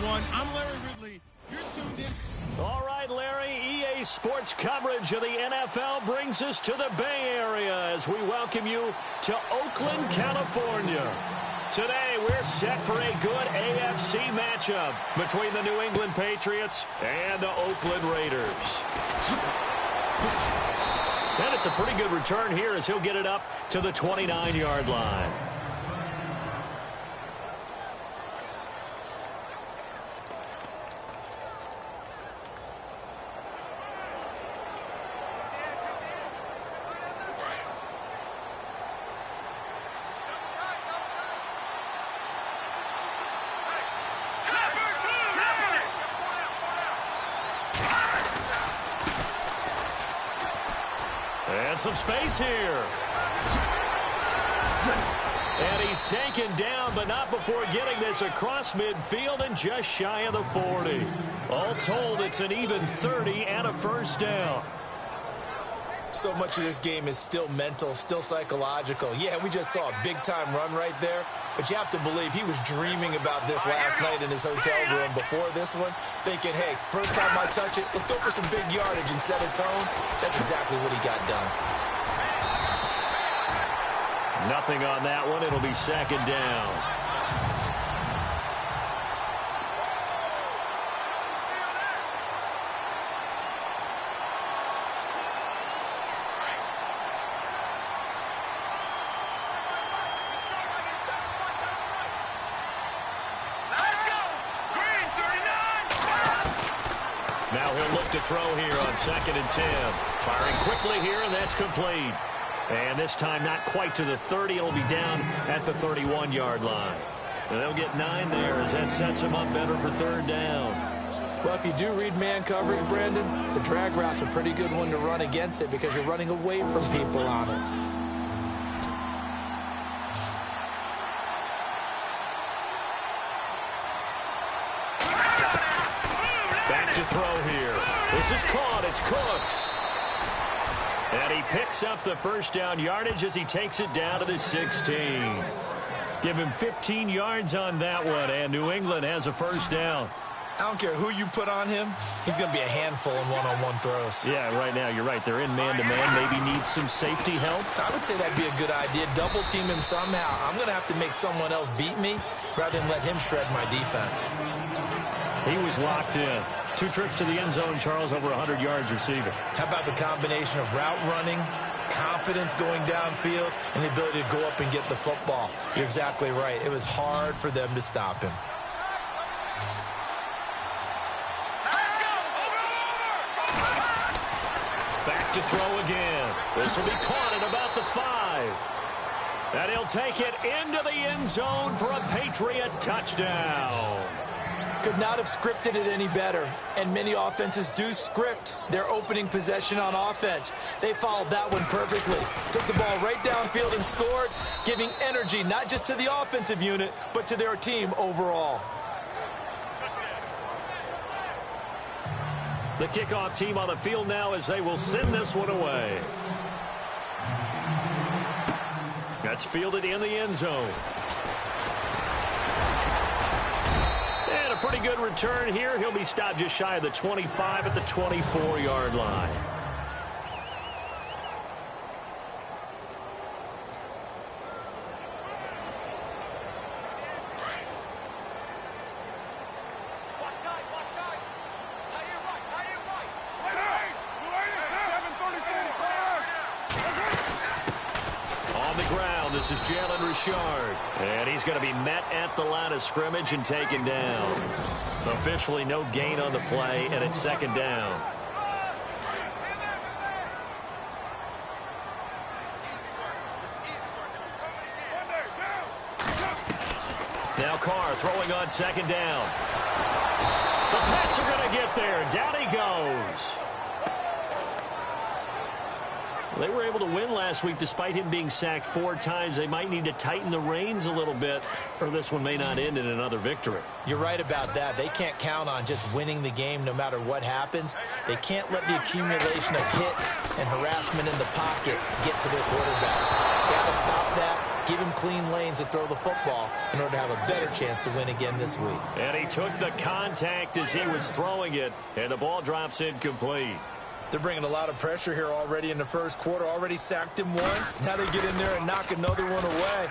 everyone. I'm Larry Ridley. You're tuned in. All right, Larry, EA Sports coverage of the NFL brings us to the Bay Area as we welcome you to Oakland, California. Today, we're set for a good AFC matchup between the New England Patriots and the Oakland Raiders. And it's a pretty good return here as he'll get it up to the 29-yard line. And some space here. And he's taken down, but not before getting this across midfield and just shy of the 40. All told, it's an even 30 and a first down. So much of this game is still mental, still psychological. Yeah, we just saw a big-time run right there, but you have to believe he was dreaming about this last night in his hotel room before this one, thinking, hey, first time I touch it, let's go for some big yardage and set a tone. That's exactly what he got done. Nothing on that one. It'll be second down. Now he'll look to throw here on 2nd and 10. Firing quickly here, and that's complete. And this time not quite to the 30. It'll be down at the 31-yard line. And they'll get 9 there as that sets them up better for third down. Well, if you do read man coverage, Brandon, the drag route's a pretty good one to run against it because you're running away from people on it. Back to throw here. This is caught. It's Cooks. And he picks up the first down yardage as he takes it down to the 16. Give him 15 yards on that one, and New England has a first down. I don't care who you put on him. He's going to be a handful in one-on-one throws. Yeah, right now, you're right. They're in man-to-man. Maybe needs some safety help. I would say that'd be a good idea. Double team him somehow. I'm going to have to make someone else beat me rather than let him shred my defense. He was locked in. 2 trips to the end zone, Charles, over 100 yards receiving. How about the combination of route running, confidence going downfield, and the ability to go up and get the football? You're exactly right. It was hard for them to stop him. Back to throw again. This will be caught at about the 5. And he'll take it into the end zone for a Patriot touchdown. Could not have scripted it any better. And many offenses do script their opening possession on offense. They followed that one perfectly. Took the ball right downfield and scored, giving energy not just to the offensive unit, but to their team overall. The kickoff team on the field now as they will send this one away. That's fielded in the end zone. And a pretty good return here. He'll be stopped just shy of the 25 at the 24-yard line. This is Jalen Richard, and he's going to be met at the line of scrimmage and taken down. Officially no gain on the play, and it's second down. Now Carr throwing on second down. The Pats are going to get there. Down he goes. They were able to win last week despite him being sacked 4 times. They might need to tighten the reins a little bit, or this one may not end in another victory. You're right about that. They can't count on just winning the game no matter what happens. They can't let the accumulation of hits and harassment in the pocket get to their quarterback. Got to stop that. Give him clean lanes to throw the football in order to have a better chance to win again this week. And he took the contact as he was throwing it, and the ball drops incomplete. They're bringing a lot of pressure here already in the first quarter. Already sacked him once. Now they get in there and knock another one away.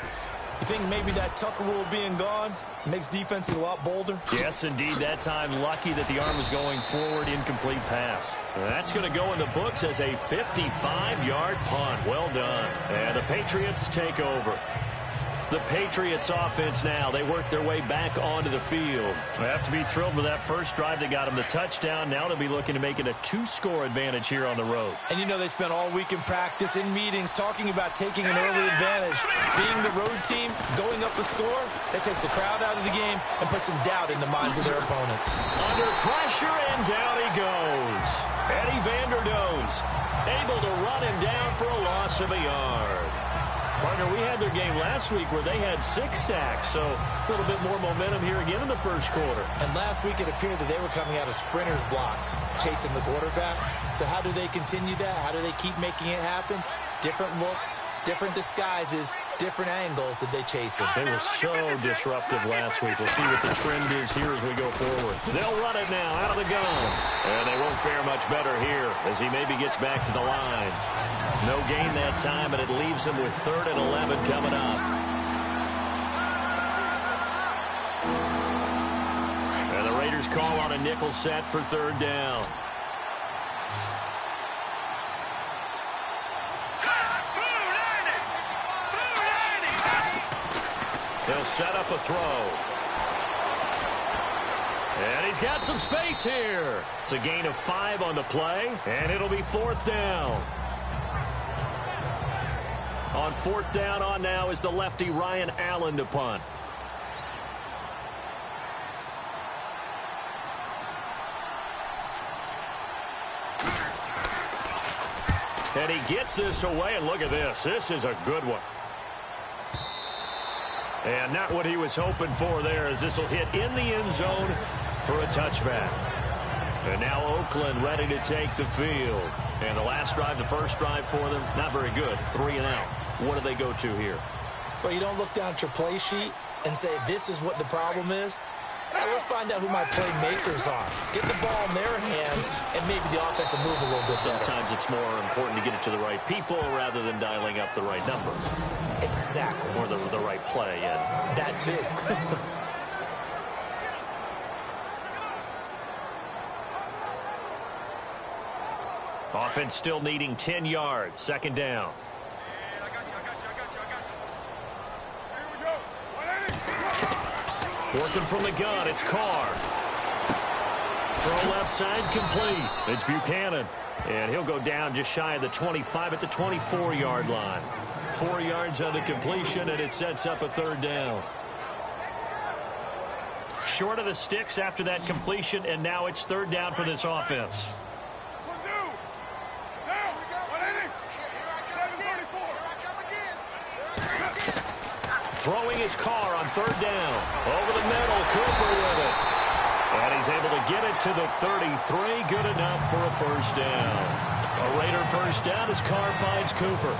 You think maybe that Tucker rule being gone makes defenses a lot bolder? Yes, indeed. That time, lucky that the arm was going forward, incomplete pass. That's going to go in the books as a 55-yard punt. Well done. And the Patriots take over. The Patriots offense now. They work their way back onto the field. They have to be thrilled with that first drive. They got them the touchdown. Now they'll be looking to make it a 2-score advantage here on the road. And you know they spent all week in practice, in meetings, talking about taking an early advantage. Being the road team, going up a score, that takes the crowd out of the game and puts some doubt in the minds of their opponents. Under pressure, and down he goes. Eddie Vanderdoes able to run him down for a loss of a yard. Partner, we had their game last week where they had 6 sacks, so a little bit more momentum here again in the first quarter. And last week it appeared that they were coming out of sprinters blocks, chasing the quarterback. So how do they continue that? How do they keep making it happen? Different looks, different disguises, different angles that they chase him. They were so disruptive last week. We'll see what the trend is here as we go forward. They'll run it now out of the gun. And they won't fare much better here as he maybe gets back to the line. No gain that time, and it leaves him with 3rd and 11 coming up. And the Raiders call on a nickel set for 3rd down. They'll set up a throw. And he's got some space here. It's a gain of 5 on the play, and it'll be 4th down. On 4th down on now is the lefty Ryan Allen to punt. And he gets this away, and look at this. This is a good one. And not what he was hoping for there, as this will hit in the end zone for a touchback. And now Oakland ready to take the field. And the last drive, the first drive for them, not very good. 3 and out. What do they go to here? Well, you don't look down at your play sheet and say, this is what the problem is. Now, let's find out who my playmakers are. Get the ball in their hands, and maybe the offense will move a little bit better. Sometimes it's more important to get it to the right people rather than dialing up the right number. Exactly. Or the right play, yeah. That too. Offense still needing 10 yards. 2nd down. Working from the gun, it's Carr. Throw left side, complete. It's Buchanan. And he'll go down just shy of the 25 at the 24-yard line. 4 yards on the completion, and it sets up a 3rd down. Short of the sticks after that completion, and now it's 3rd down for this offense. Throwing his Carr on 3rd down. Over the middle, Cooper with it. And he's able to get it to the 33. Good enough for a 1st down. A Raider 1st down as Carr finds Cooper.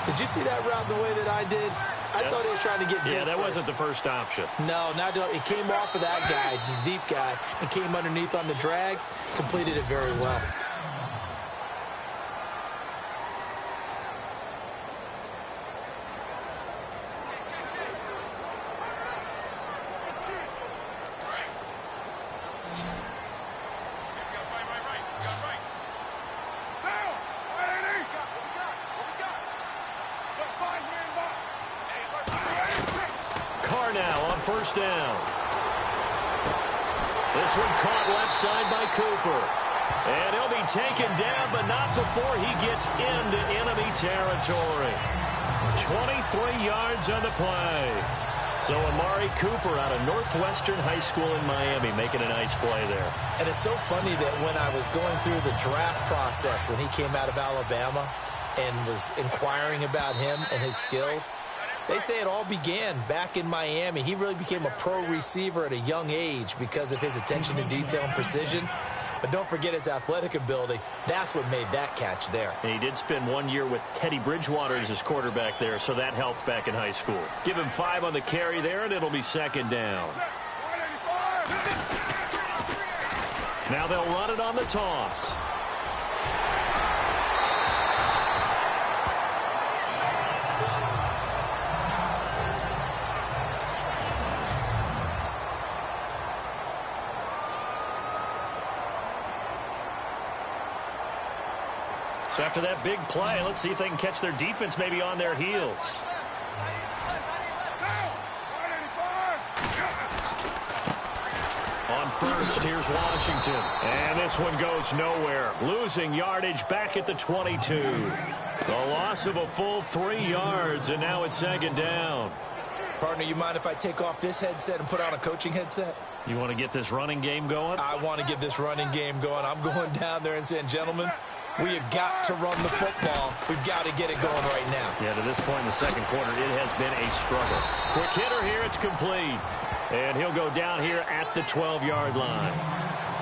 Did you see that route the way that I did? I thought he was trying to get deep. Yeah, that first. wasn't the first option. No, it came off of that guy, the deep guy, and came underneath on the drag. Completed it very well. Now on 1st down. This one caught left side by Cooper. And he'll be taken down, but not before he gets into enemy territory. 23 yards on the play. So Amari Cooper out of Northwestern High School in Miami making a nice play there. And it's so funny that when I was going through the draft process when he came out of Alabama and was inquiring about him and his skills, they say it all began back in Miami. He really became a pro receiver at a young age because of his attention to detail and precision. but don't forget his athletic ability. That's what made that catch there. And he did spend 1 year with Teddy Bridgewater as his quarterback there, so that helped back in high school. Give him 5 on the carry there, and it'll be second down. Now they'll run it on the toss. So after that big play, let's see if they can catch their defense maybe on their heels. On first, here's Washington. And this one goes nowhere. Losing yardage back at the 22. The loss of a full 3 yards, and now it's second down. Partner, you mind if I take off this headset and put on a coaching headset? You want to get this running game going? I want to get this running game going. I'm going down there and saying, gentlemen, we have got to run the football. We've got to get it going right now. Yeah, to this point in the second quarter, it has been a struggle. Quick hitter here, it's complete. And he'll go down here at the 12-yard line.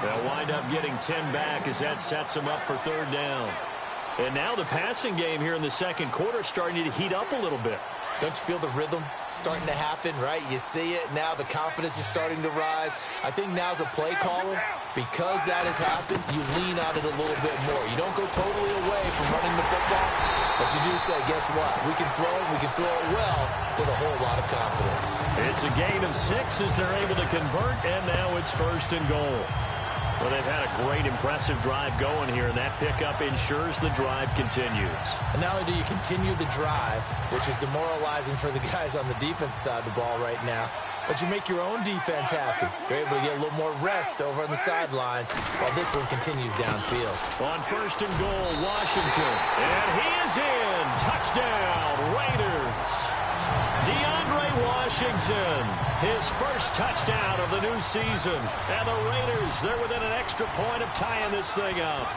They'll wind up getting 10 back as that sets him up for third down. And now the passing game here in the second quarter is starting to heat up a little bit. Don't you feel the rhythm starting to happen, right? You see it. Now the confidence is starting to rise. I think now's a play caller. Because that has happened, you lean on it a little bit more. You don't go totally away from running the football, but you do say, guess what? We can throw it. We can throw it well with a whole lot of confidence. It's a gain of 6 as they're able to convert, and now it's first and goal. Well, they've had a great, impressive drive going here, and that pickup ensures the drive continues. And not only do you continue the drive, which is demoralizing for the guys on the defense side of the ball right now, but you make your own defense happy. You're able to get a little more rest over on the sidelines while this one continues downfield. On first and goal, Washington. And he is in. Touchdown, Raiders. DeAndre Washington, his first touchdown of the new season. And the Raiders, they're within an extra point of tying this thing up.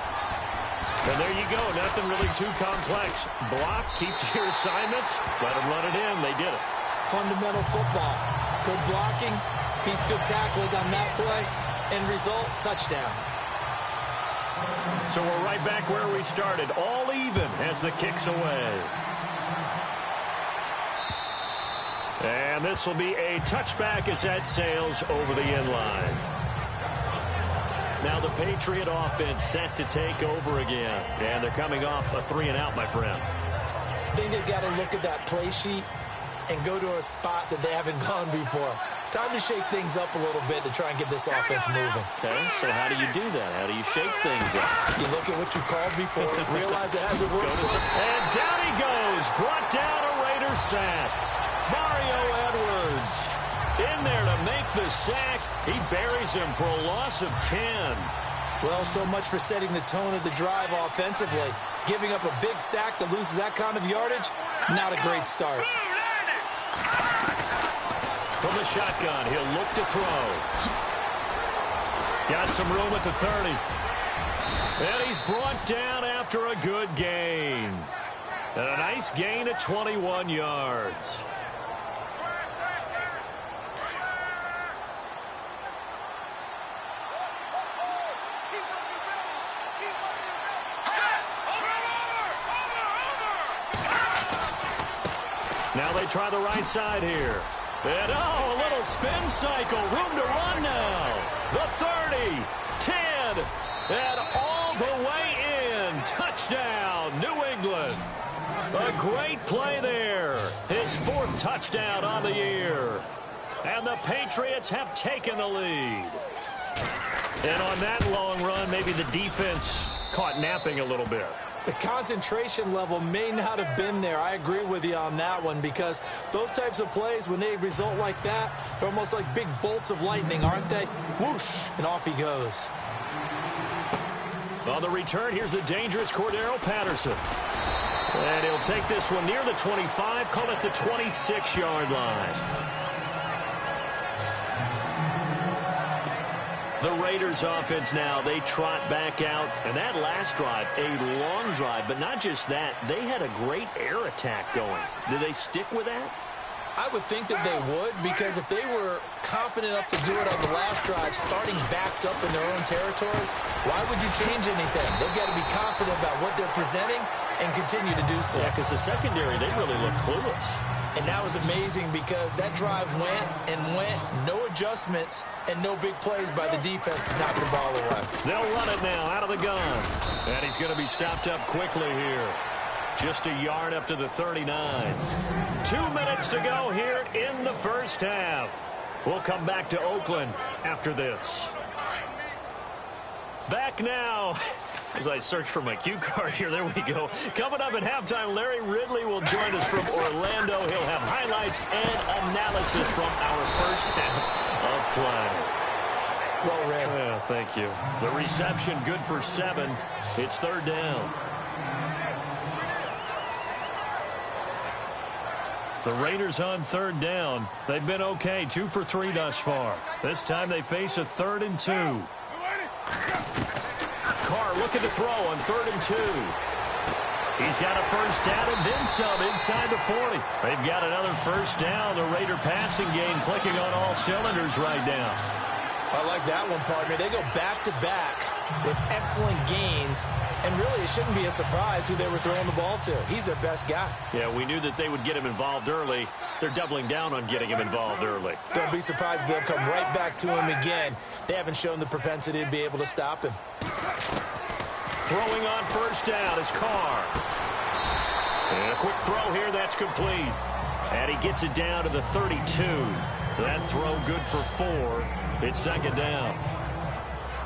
And there you go, nothing really too complex. Block, keep to your assignments, let them run it in. They did it. Fundamental football. Good blocking, beats good tackling on that play. End result, touchdown. So we're right back where we started, all even as the kick's away. And this will be a touchback as that sails over the end line. Now the Patriot offense set to take over again. And they're coming off a 3-and-out, my friend. I think they've got to look at that play sheet and go to a spot that they haven't gone before. Time to shake things up a little bit to try and get this offense moving. Okay, so how do you do that? How do you shake things up? You look at what you called before, realize it hasn't worked. And down he goes. Brought down a Raiders sack. Mario Edwards in there to make the sack. He buries him for a loss of 10. Well, so much for setting the tone of the drive offensively. Giving up a big sack that loses that kind of yardage, not a great start. From the shotgun, he'll look to throw. Got some room at the 30. And he's brought down after a good gain. And a nice gain at 21 yards. Now they try the right side here. And, oh, a little spin cycle. Room to run now. The 30, 10, and all the way in. Touchdown, New England. A great play there. His 4th touchdown on the year. And the Patriots have taken the lead. And on that long run, maybe the defense caught napping a little bit. The concentration level may not have been there. I agree with you on that one, because those types of plays, when they result like that, they're almost like big bolts of lightning, aren't they? Whoosh, and off he goes. On the return, here's the dangerous Cordero Patterson. And he'll take this one near the 25, call it the 26-yard line. The Raiders offense now, they trot back out. And that last drive, a long drive. But not just that, they had a great air attack going. Do they stick with that? I would think that they would, because if they were confident enough to do it on the last drive, starting backed up in their own territory, why would you change anything? They've got to be confident about what they're presenting and continue to do so. Yeah, because the secondary, they really look clueless. And that was amazing because that drive went and went, no adjustments, and no big plays by the defense to knock the ball away. They'll run it now out of the gun. And he's going to be stopped up quickly here. Just a yard up to the 39. 2 minutes to go here in the first half. We'll come back to Oakland after this. Back now. As I search for my cue card here, there we go. Coming up at halftime, Larry Ridley will join us from Orlando. He'll have highlights and analysis from our first half of play. Well read. Well, thank you. The reception good for 7. It's third down. The Raiders on third down. They've been okay, 2 for 3 thus far. This time they face a 3rd and 2. Carr looking to throw on 3rd and 2. He's got a first down and then some inside the 40. They've got another first down. The Raider passing game clicking on all cylinders right now. I like that one, partner. They go back-to-back with excellent gains, and really it shouldn't be a surprise who they were throwing the ball to. He's their best guy. Yeah, we knew that they would get him involved early. They're doubling down on getting him involved early. Don't be surprised if they'll come right back to him again. They haven't shown the propensity to be able to stop him. Throwing on first down is Carr. And a quick throw here, that's complete. And he gets it down to the 32. That throw good for 4. It's second down.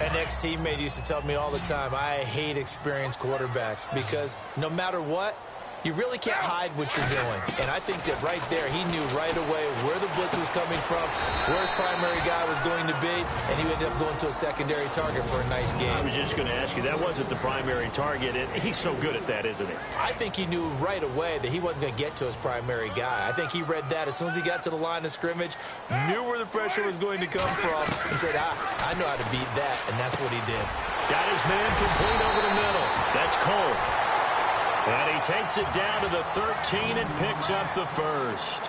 An ex-teammate used to tell me all the time, I hate experienced quarterbacks because no matter what, you really can't hide what you're doing. And I think that right there, he knew right away where the blitz was coming from, where his primary guy was going to be, and he ended up going to a secondary target for a nice game. I was just going to ask you, that wasn't the primary target. He's so good at that, isn't he? I think he knew right away that he wasn't going to get to his primary guy. I think he read that as soon as he got to the line of scrimmage, knew where the pressure was going to come from, and said, I know how to beat that, and that's what he did. Got his man complete over the middle. That's Cole. And he takes it down to the 13 and picks up the first.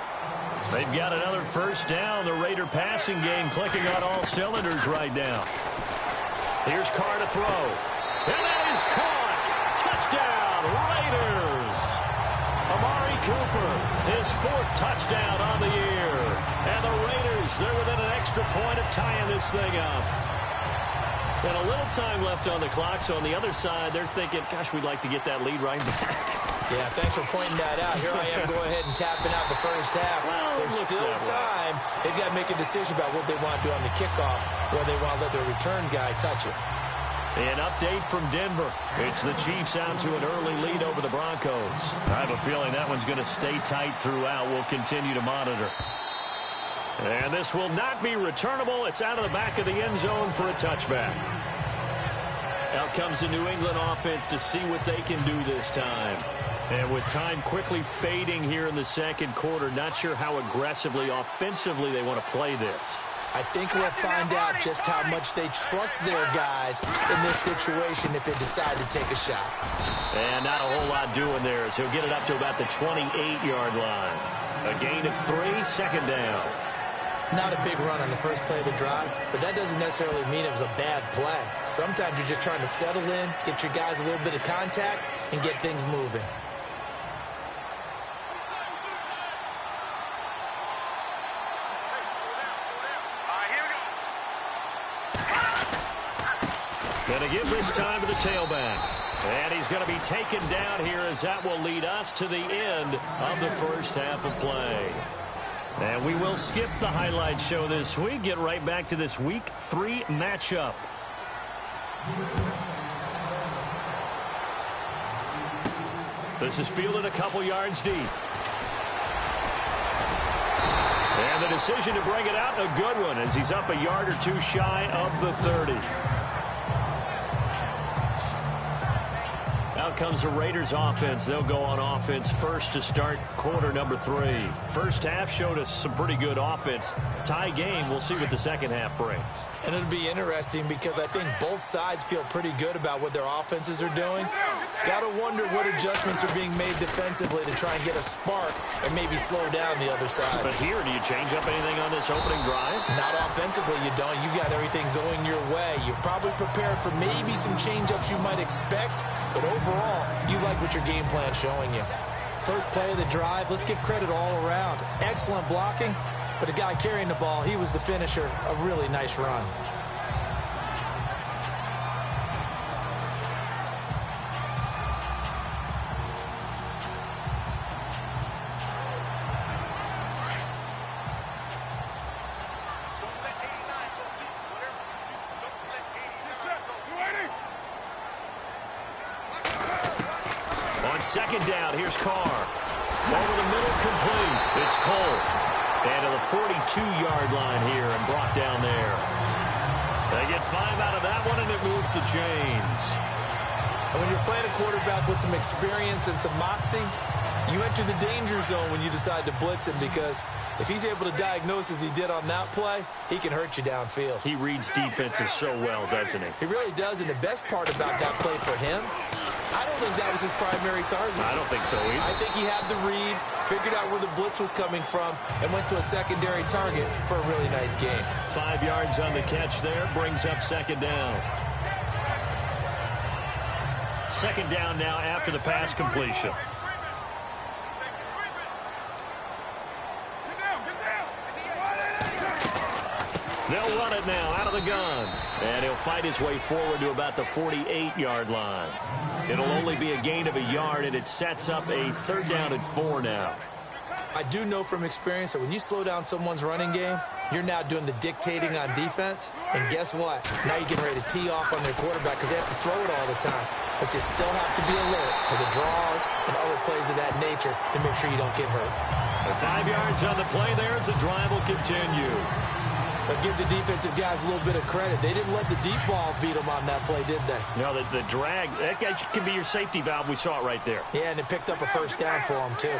They've got another first down. The Raider passing game clicking on all cylinders right now. Here's Carr to throw. And that is caught. Touchdown, Raiders. Amari Cooper, his 4th touchdown on the year. And the Raiders, they're within an extra point of tying this thing up. And a little time left on the clock, so on the other side, they're thinking, gosh, we'd like to get that lead right back. Yeah, thanks for pointing that out. Here I am going ahead and tapping out the first half. Well, there's still time. They've got to make a decision about what they want to do on the kickoff, or they want to let their return guy touch it. An update from Denver. It's the Chiefs out to an early lead over the Broncos. I have a feeling that one's going to stay tight throughout. We'll continue to monitor. And this will not be returnable. It's out of the back of the end zone for a touchback. Out comes the New England offense to see what they can do this time. And with time quickly fading here in the second quarter, not sure how aggressively, offensively they want to play this. I think we'll find out just how much they trust their guys in this situation if they decide to take a shot. And not a whole lot doing there as he'll get it up to about the 28-yard line. A gain of 3, second down. Not a big run on the first play of the drive, but that doesn't necessarily mean it was a bad play. Sometimes you're just trying to settle in, get your guys a little bit of contact, and get things moving. Going to give this time to the tailback. And he's going to be taken down here as that will lead us to the end of the first half of play. And we will skip the highlight show this week. Get right back to this Week 3 matchup. This is fielded a couple yards deep. And the decision to bring it out, a good one, as he's up a yard or 2 shy of the 30. Out out comes the Raiders offense. They'll go on offense first to start quarter number 3. First half showed us some pretty good offense. Tie game. We'll see what the second half brings. And it'll be interesting because I think both sides feel pretty good about what their offenses are doing. Got to wonder what adjustments are being made defensively to try and get a spark and maybe slow down the other side. But here, do you change up anything on this opening drive? Not offensively, you don't. You got everything going your way. You've probably prepared for maybe some change-ups you might expect, but overall, you like what your game plan's showing you. First play of the drive, let's give credit all around. Excellent blocking, but the guy carrying the ball, he was the finisher. A really nice run. Second down, here's Carr. Over the middle, complete. It's Cole. And to the 42-yard line here and brought down there. They get 5 out of that one, and it moves the chains. And when you're playing a quarterback with some experience and some moxie, you enter the danger zone when you decide to blitz him, because if he's able to diagnose as he did on that play, he can hurt you downfield. He reads defenses so well, doesn't he? He really does, and the best part about that play for him, I don't think that was his primary target. I don't think so either. I think he had the read, figured out where the blitz was coming from, and went to a secondary target for a really nice gain. 5 yards on the catch there, brings up second down. Second down now after the pass completion. They'll run it now out of the gun. And he'll fight his way forward to about the 48-yard line. It'll only be a gain of a yard, and it sets up a third down and 4 now. I do know from experience that when you slow down someone's running game, you're now doing the dictating on defense. And guess what? Now you're getting ready to tee off on their quarterback because they have to throw it all the time. But you still have to be alert for the draws and other plays of that nature to make sure you don't get hurt. And 5 yards on the play there as the drive will continue. But give the defensive guys a little bit of credit. They didn't let the deep ball beat them on that play, did they? No, the drag, that guy can be your safety valve. We saw it right there. Yeah, and it picked up a first down for them, too.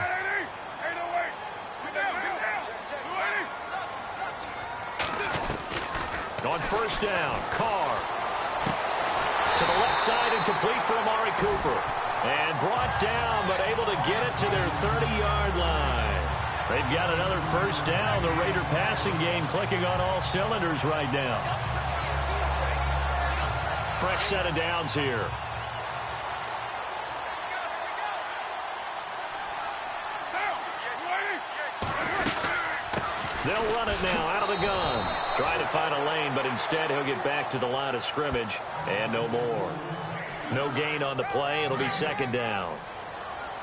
On first down, Carr. To the left side and complete for Amari Cooper. And brought down, but able to get it to their 30-yard line. They've got another first down. The Raider passing game clicking on all cylinders right now. Fresh set of downs here. They'll run it now out of the gun. Trying to find a lane, but instead he'll get back to the line of scrimmage. And no more. No gain on the play. It'll be second down.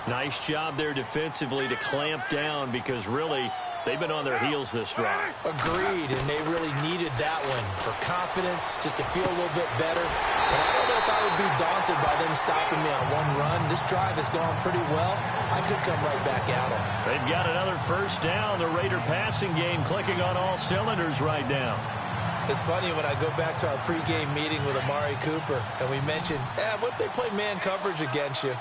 Nice job there defensively to clamp down, because really they've been on their heels this drive. Agreed, and they really needed that one for confidence, just to feel a little bit better. But I don't know if I would be daunted by them stopping me on one run. This drive has gone pretty well. I could come right back at them. They've got another first down. The Raider passing game clicking on all cylinders right now. It's funny when I go back to our pregame meeting with Amari Cooper, and we mentioned, what if they play man coverage against you?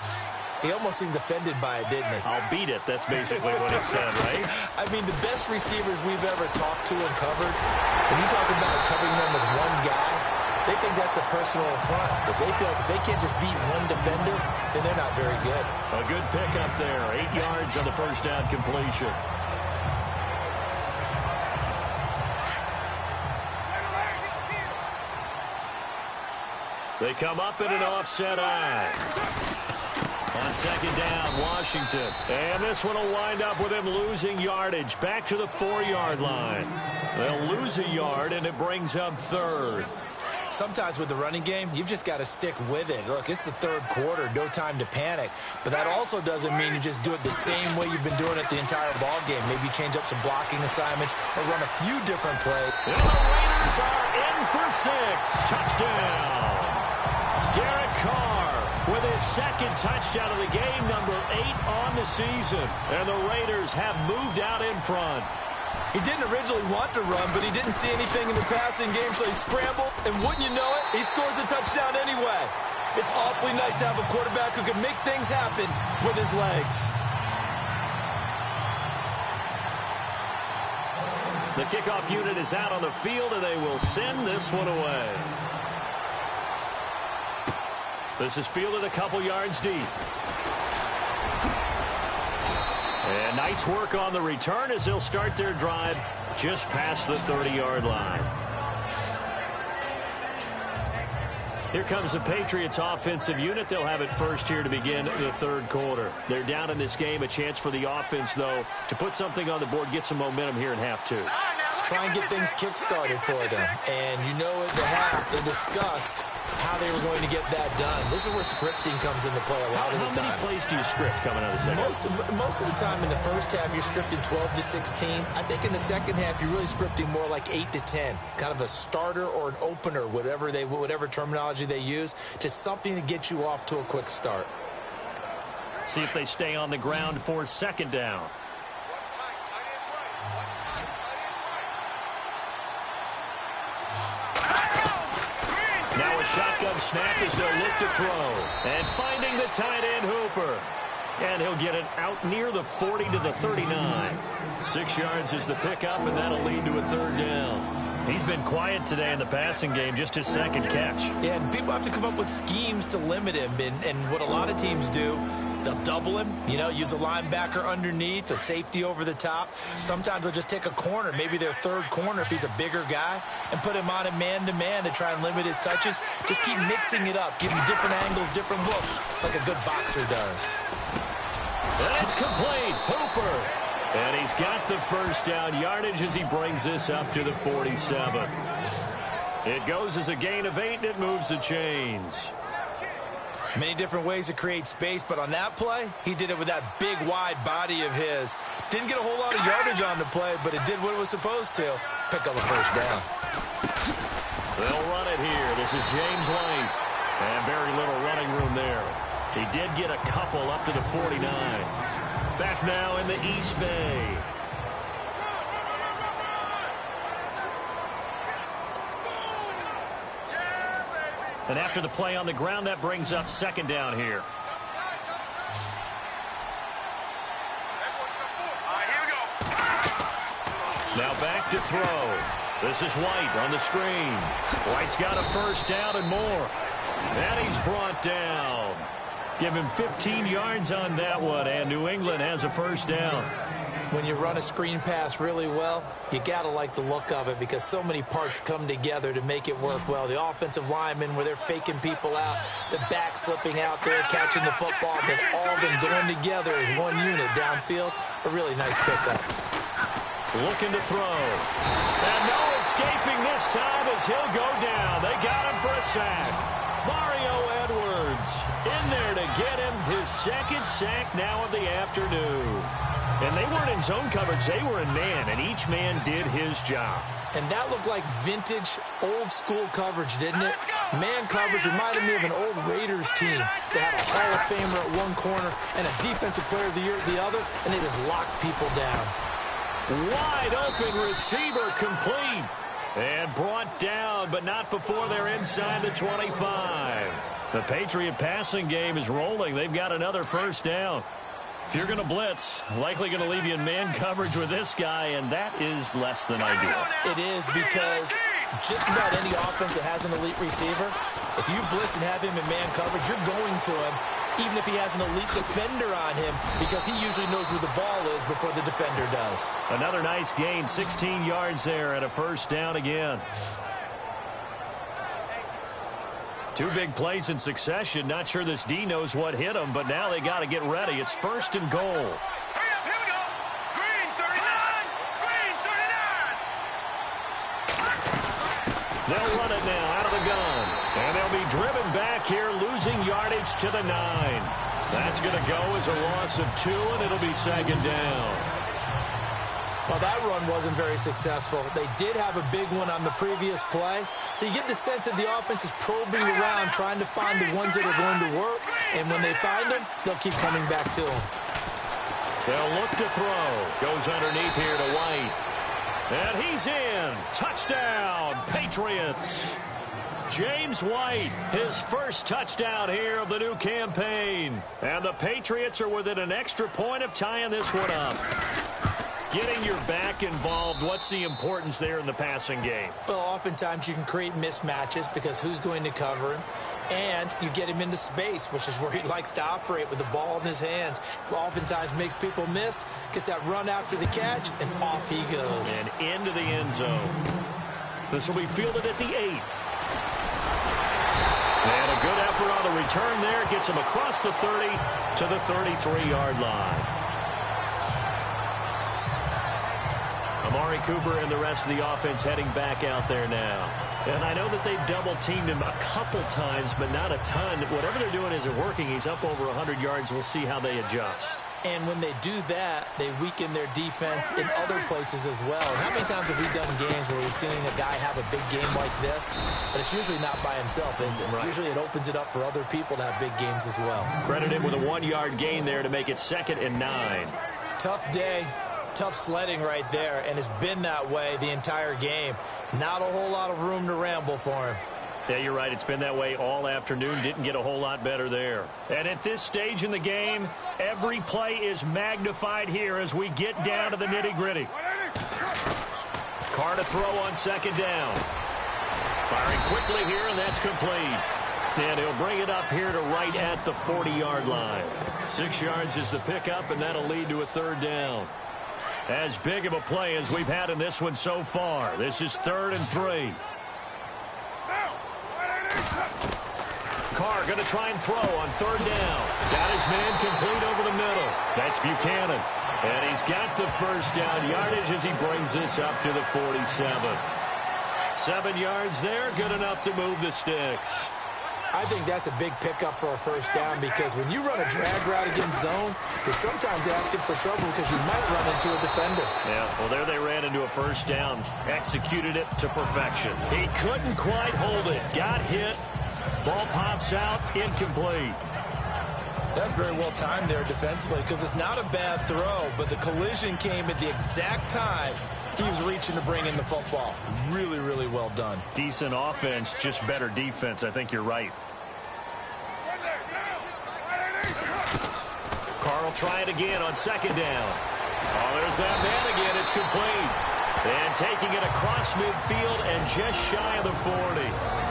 He almost seemed offended by it, didn't he? I'll beat it. That's basically what he said, right? I mean, the best receivers we've ever talked to and covered, when you talk about covering them with one guy, they think that's a personal affront. But they feel like if they can't just beat one defender, then they're not very good. A good pickup there. 8 yards on the first down completion. They come up in an offset eye. On second down, Washington. And this one will wind up with him losing yardage. Back to the 4-yard line. They'll lose a yard, and it brings up third. Sometimes with the running game, you've just got to stick with it. Look, it's the third quarter, no time to panic. But that also doesn't mean you just do it the same way you've been doing it the entire ball game. Maybe change up some blocking assignments or run a few different plays. And the Raiders are in for 6. Touchdown. Derek Carr with his second touchdown of the game, number 8 on the season. And the Raiders have moved out in front. He didn't originally want to run, but he didn't see anything in the passing game, so he scrambled, and wouldn't you know it, he scores a touchdown anyway. It's awfully nice to have a quarterback who can make things happen with his legs. The kickoff unit is out on the field, and they will send this one away. This is fielded a couple yards deep. And nice work on the return as they'll start their drive just past the 30-yard line. Here comes the Patriots offensive unit. They'll have it first here to begin the third quarter. They're down in this game. A chance for the offense, though, to put something on the board, get some momentum here in half two. Try and get things kick-started for them. And you know at the half, they discussed how they were going to get that done. This is where scripting comes into play a lot of the time. How many plays do you script coming out of the second? Most of the time in the first half, you're scripting 12 to 16. I think in the second half, you're really scripting more like 8 to 10. Kind of a starter or an opener, whatever terminology they use, just something to get you off to a quick start. See if they stay on the ground for second down. Now a shotgun snap as they'll look to throw. And finding the tight end Hooper. And he'll get it out near the 40 to the 39. 6 yards is the pickup, and that'll lead to a third down. He's been quiet today in the passing game, just his second catch. Yeah, and people have to come up with schemes to limit him. And what a lot of teams do, they'll double him, use a linebacker underneath, a safety over the top. Sometimes they'll just take a corner, maybe their third corner if he's a bigger guy, and put him on a man-to-man to try and limit his touches. Just keep mixing it up, give him different angles, different looks, like a good boxer does. That's complete. Hooper. And he's got the first down yardage as he brings this up to the 47. It goes as a gain of 8, and it moves the chains. Many different ways to create space, but on that play, he did it with that big, wide body of his. Didn't get a whole lot of yardage on the play, but it did what it was supposed to. Pick up a first down. They'll run it here. This is James White. And very little running room there. He did get a couple up to the 49. Back now in the East Bay. And after the play on the ground, that brings up second down here. Now back to throw. This is White on the screen. White's got a first down and more. And he's brought down. Give him 15 yards on that one, and New England has a first down. When you run a screen pass really well, you got to like the look of it because so many parts come together to make it work well. The offensive linemen, where they're faking people out, the back slipping out there, catching the football, then all of them going together as one unit downfield. A really nice pickup. Looking to throw. And no escaping this time as he'll go down. They got him for a sack. Mario Edwards in there to get him his second sack now of the afternoon. And they weren't in zone coverage. They were in man, and each man did his job. And that looked like vintage, old-school coverage, didn't it? Man coverage reminded me of an old Raiders team. They had a Hall of Famer at one corner and a Defensive Player of the Year at the other, and they just locked people down. Wide open receiver complete. And brought down, but not before they're inside the 25. The Patriot passing game is rolling. They've got another first down. If you're going to blitz, likely going to leave you in man coverage with this guy, and that is less than ideal. It is because just about any offense that has an elite receiver, if you blitz and have him in man coverage, you're going to him, even if he has an elite defender on him, because he usually knows where the ball is before the defender does. Another nice gain, 16 yards there, and a first down again. Two big plays in succession. Not sure this D knows what hit him, but now they got to get ready. It's first and goal. Hurry up, here we go. Green 39. Green 39. They'll run it now out of the gun. And they'll be driven back here, losing yardage to the 9. That's going to go as a loss of 2, and it'll be second down. Well, that run wasn't very successful. They did have a big one on the previous play. So you get the sense that the offense is probing around, trying to find the ones that are going to work. And when they find them, they'll keep coming back to them. They'll look to throw. Goes underneath here to White. And he's in. Touchdown, Patriots. James White, his first touchdown here of the new campaign. And the Patriots are within an extra point of tying this one up. Getting your back involved, what's the importance there in the passing game? Well, oftentimes you can create mismatches because who's going to cover him? And you get him into space, which is where he likes to operate with the ball in his hands. Oftentimes makes people miss, gets that run after the catch, and off he goes. And into the end zone. This will be fielded at the 8. And a good effort on the return there. Gets him across the 30 to the 33-yard line. Amari Cooper and the rest of the offense heading back out there now. And I know that they've double-teamed him a couple times, but not a ton. Whatever they're doing isn't working. He's up over 100 yards. We'll see how they adjust. And when they do that, they weaken their defense in other places as well. And how many times have we done games where we've seen a guy have a big game like this? But it's usually not by himself, is it? Right. Usually it opens it up for other people to have big games as well. Credit him with a 1-yard gain there to make it 2nd and 9. Tough day. Tough sledding right there, and it's been that way the entire game. Not a whole lot of room to ramble for him. Yeah, you're right. It's been that way all afternoon. Didn't get a whole lot better there. And at this stage in the game, every play is magnified here as we get down to the nitty-gritty. Carr to throw on 2nd down. Firing quickly here, and that's complete. And he'll bring it up here to right at the 40-yard line. 6 yards is the pickup, and that'll lead to a 3rd down. As big of a play as we've had in this one so far. This is 3rd and 3. Carr going to try and throw on 3rd down. Got his man complete over the middle. That's Buchanan. And he's got the 1st down yardage as he brings this up to the 47. 7 yards there, good enough to move the sticks. I think that's a big pickup for a 1st down because when you run a drag route against zone, you're sometimes asking for trouble because you might run into a defender. Yeah, well, there they ran into a 1st down. Executed it to perfection. He couldn't quite hold it. Got hit. Ball pops out. Incomplete. That's very well timed there defensively because it's not a bad throw, but the collision came at the exact time he was reaching to bring in the football. Really, really well done. Decent offense, just better defense. I think you're right. Carr will try it again on 2nd down. Oh, there's that man again. It's complete. And taking it across midfield and just shy of the 40.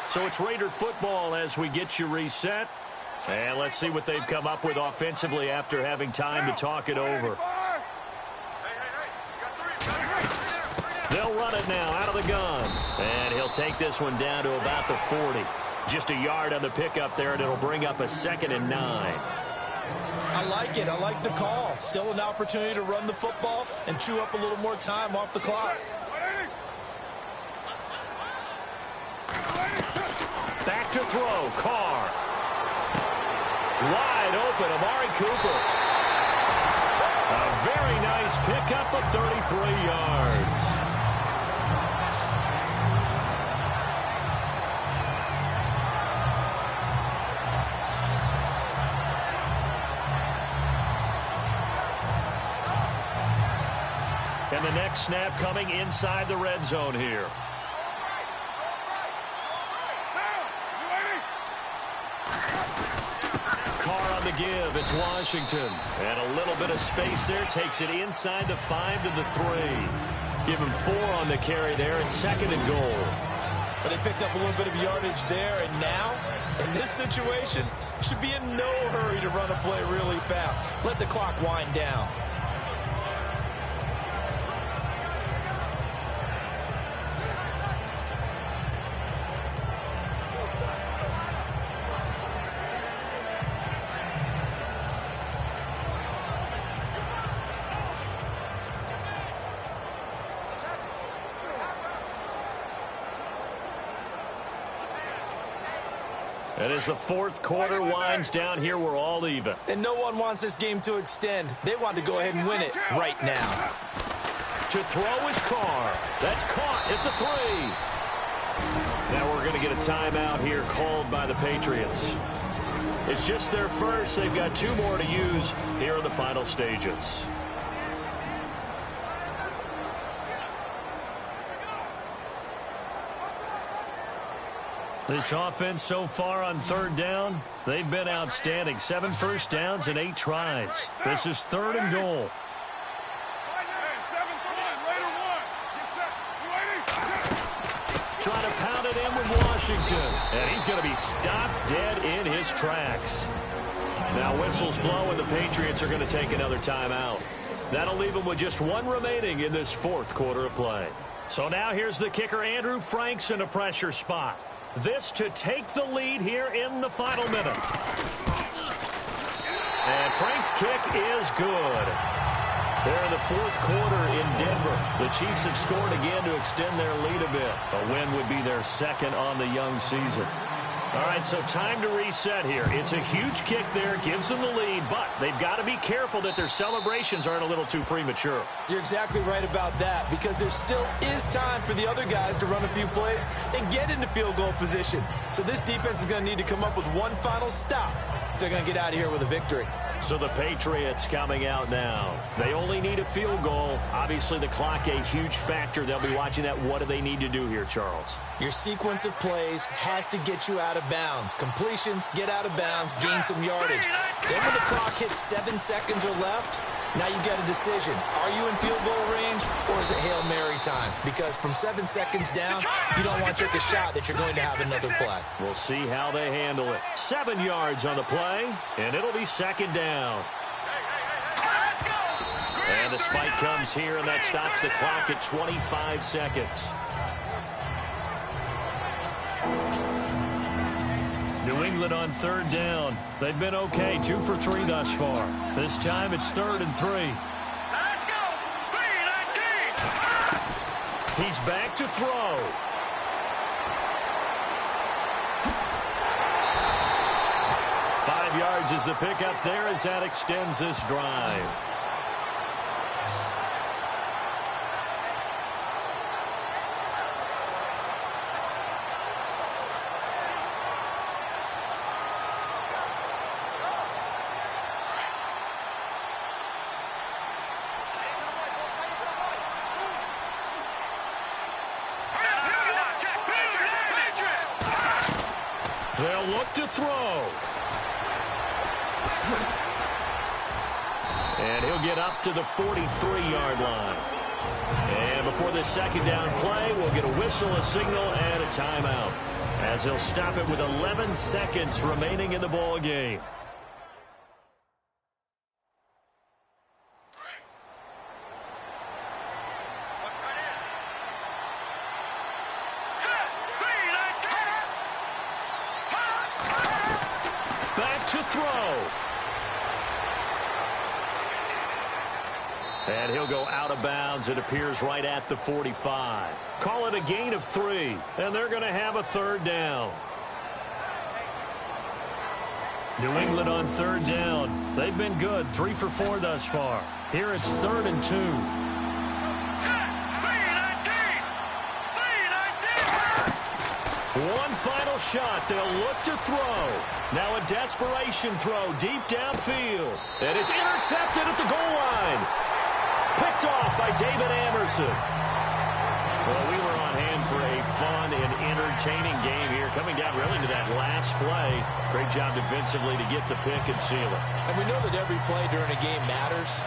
So it's Raider football as we get you reset. And let's see what they've come up with offensively after having time to talk it over. They'll run it now out of the gun. And he'll take this one down to about the 40. Just a yard on the pickup there, and it'll bring up a 2nd and 9. I like it. I like the call. Still an opportunity to run the football and chew up a little more time off the clock. Back to throw. Carr. Wide open. Amari Cooper. A very nice pickup of 33 yards. And the next snap coming inside the red zone here. Carr on the give. It's Washington. And a little bit of space there. Takes it inside the 5 to the 3. Give him 4 on the carry there. And 2nd and goal. But they picked up a little bit of yardage there. And now, in this situation, should be in no hurry to run a play really fast. Let the clock wind down. And as the 4th quarter winds down here, we're all even. And no one wants this game to extend. They want to go ahead and win it right now. to throw his car. That's caught at the 3. Now we're going to get a timeout here called by the Patriots. It's just their first. They've got 2 more to use here in the final stages. This offense so far on 3rd down, they've been outstanding. 7 first downs and 8 tries. This is 3rd and goal. Trying to pound it in with Washington. And he's going to be stopped dead in his tracks. Now whistles blow and the Patriots are going to take another timeout. That'll leave them with just 1 remaining in this 4th quarter of play. So now here's the kicker, Andrew Franks, in a pressure spot. This to take the lead here in the final minute. And Frank's kick is good. They're in the 4th quarter in Denver. The Chiefs have scored again to extend their lead a bit. A win would be their 2nd on the young season. All right, so time to reset here. It's a huge kick there, gives them the lead, but they've got to be careful that their celebrations aren't a little too premature. You're exactly right about that, because there still is time for the other guys to run a few plays and get into field goal position. So this defense is going to need to come up with one final stop if they're going to get out of here with a victory. So the Patriots coming out now. They only need a field goal. Obviously, the clock a huge factor. They'll be watching that. What do they need to do here, Charles? Your sequence of plays has to get you out of bounds. Completions, get out of bounds, gain some yardage. Then when the clock hits 7 seconds or left, now you've got a decision. Are you in field goal range, or is it Hail Mary time? Because from 7 seconds down, you don't want to take a shot that you're going to have another play. We'll see how they handle it. 7 yards on the play, and it'll be 2nd down. And the spike comes here, and that stops the clock at 25 seconds. New England on 3rd down. They've been okay, 2 for 3 thus far. This time it's 3rd and 3. Let's go! vee625's! He's back to throw. Yards is the pickup there as that extends this drive. They'll look to throw. And he'll get up to the 43-yard line. And before this 2nd down play, we'll get a whistle, a signal, and a timeout, as he'll stop it with 11 seconds remaining in the ball game. Back to throw. And he'll go out of bounds. It appears right at the 45. Call it a gain of 3, and they're going to have a 3rd down. New England on 3rd down. They've been good, 3 for 4 thus far. Here it's 3rd and 2. One final shot. They'll look to throw. Now a desperation throw deep downfield. And it's intercepted at the goal line. Picked off by David Amerson. Well, we were on hand for a fun and entertaining game here, coming down really to that last play. Great job defensively to get the pick and seal it. And we know that every play during a game matters.